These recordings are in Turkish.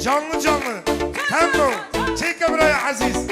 Canlı canlı. Tempo. Çek buraya Aziz.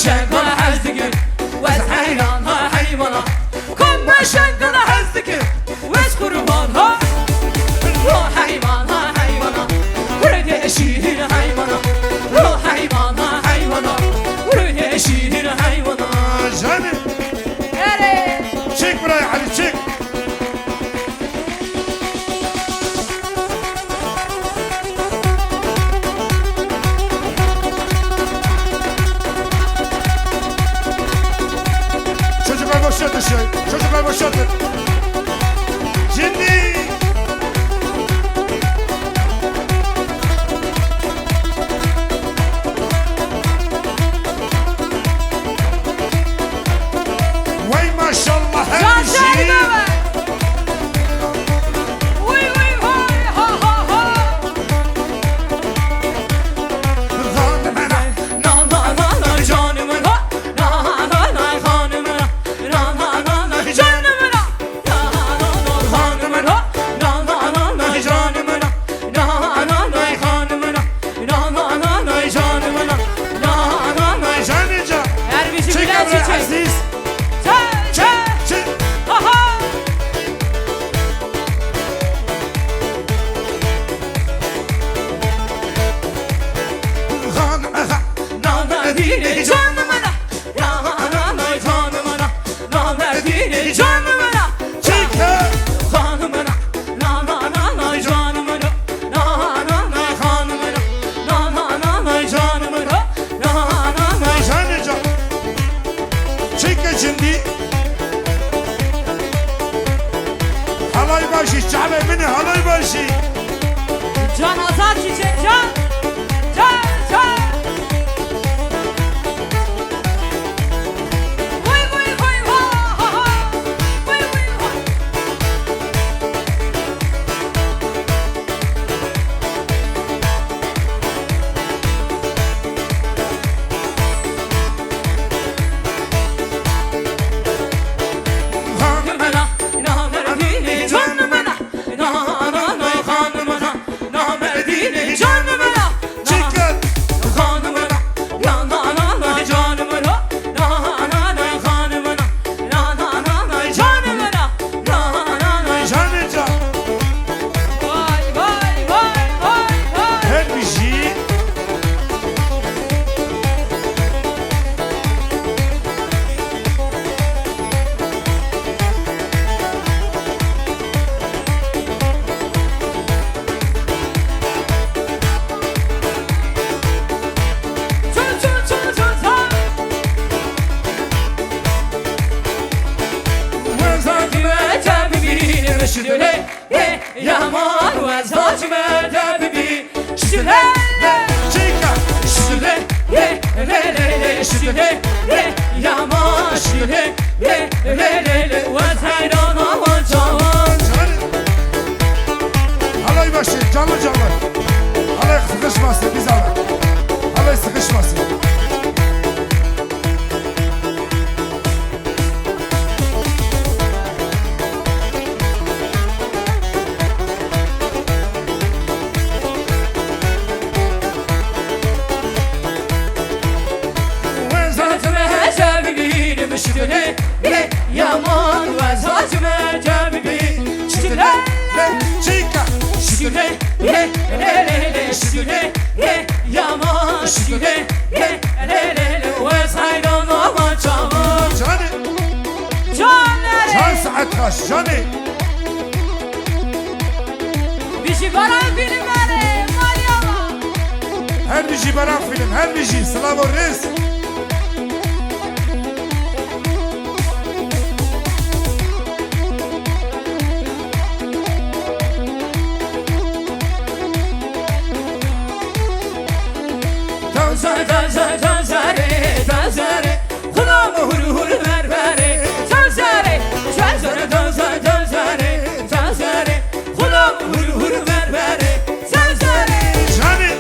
Şarkı Halay başı canlı canlı. Halay sıkışmasın biz halay. Halay sıkışmasın. Yaman ve saçma cembi Şükürle Chica. Şükürle Şükürle Yaman Şükürle Ve saydan ama çamur Cani. Canları Can saat kaç Cani. Bir şey bana filmleri Malyama Her bir şey bana film, her bir şey. Slavo Reis. Tazare Kulağımı hur hur ver vere Tazare Kulağımı hur hur ver vere Tazare Cani.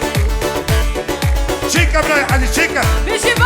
Chica buraya hadi chica. Bir şey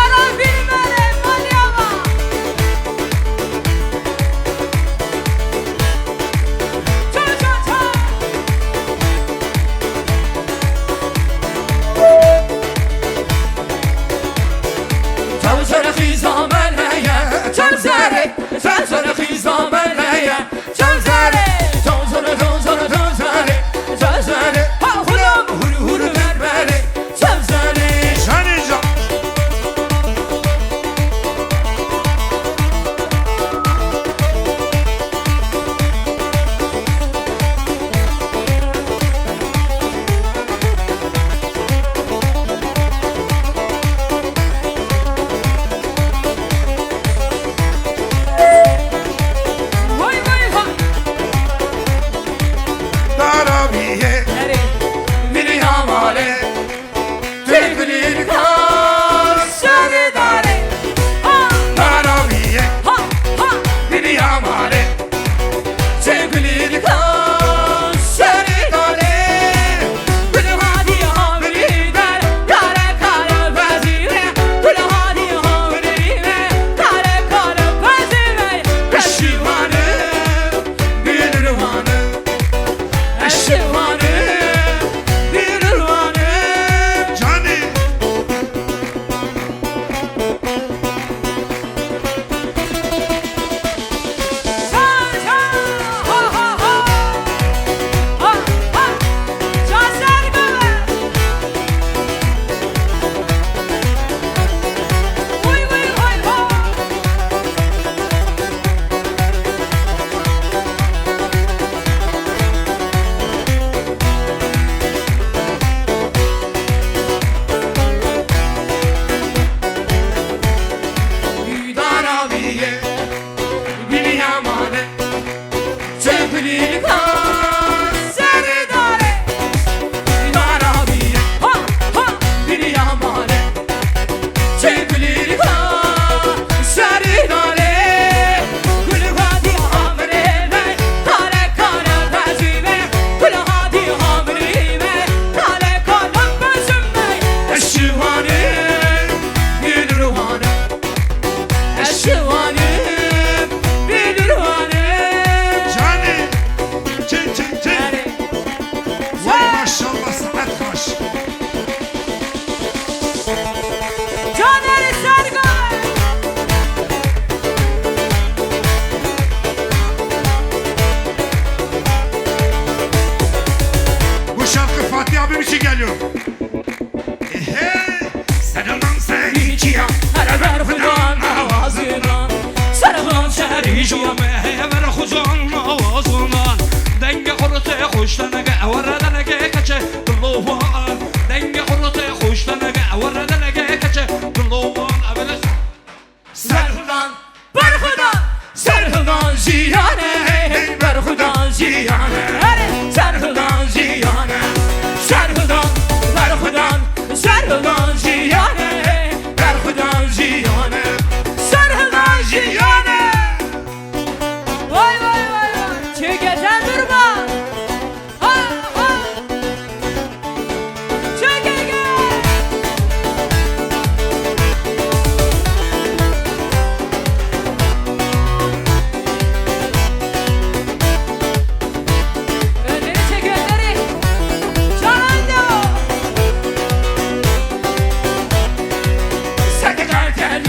için geliyor. Sarılan sen İçiye her berhudan avazından Sarılan şericiye ver huzun avazından denge kurutaya kuşlarına avaradan kaçı dulluğun denge kurutaya kuşlarına avaradan kaçı dulluğun abeles Sarılan berhudan Sarılan ziyane Berhudan ziyane Sarılan ziyane Sarılan berhudan Sarılan ziyane Berhudan ziyane Sarılan ziyane Vay vay vay vay Çekecen durma Ha ha Çekege Önleri çek önleri Cananda Serkan geldi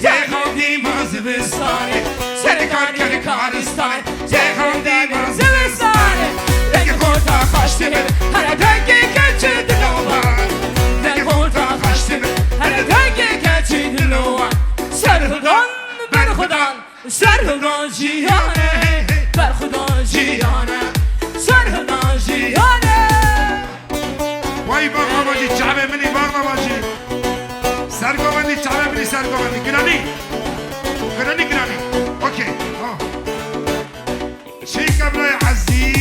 Ceyhan Dimaz Vistani Serkan geldi Karistani Ceyhan Dimaz Vistani Rengi kurta kaçtı mı Hele dengi geçirdi lovan Rengi kurta kaçtı mı Hele dengi geçirdi lovan Serkan Berhudan Serkan Ziyane Berhudan Ziyane Serkan Ziyane Vay baklavacı, çabemini baklavacı. Sergovani, çabemini sergovani. Granny. Granny. Okey. Tamam. Şeyh Gabriel Aziz.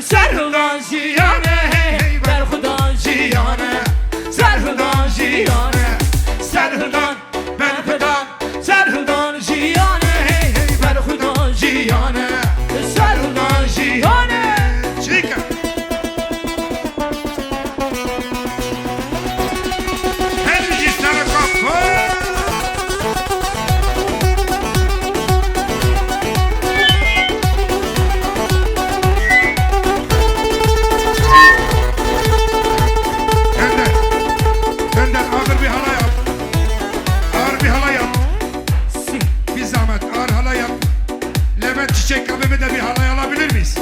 Serhudan ziyane Berhudan ziyane Serhudan ziyane Serhudan Berhudan Serhudan ziyane Berhudan ziyane Serhudan ziyane Chica. Energy Telecom. Gönder ağır bir hala yap. Ağır bir hala yap. Bir zahmet ağır hala yap. Levent Çiçek abimi de bir halay alabilir miyiz?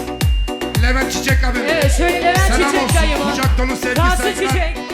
Levent Çiçek abim. Şöyle Levent Selam Çiçek olsun. dayıma Kucak dolu sevgi Rahatsız saygılar. Çiçek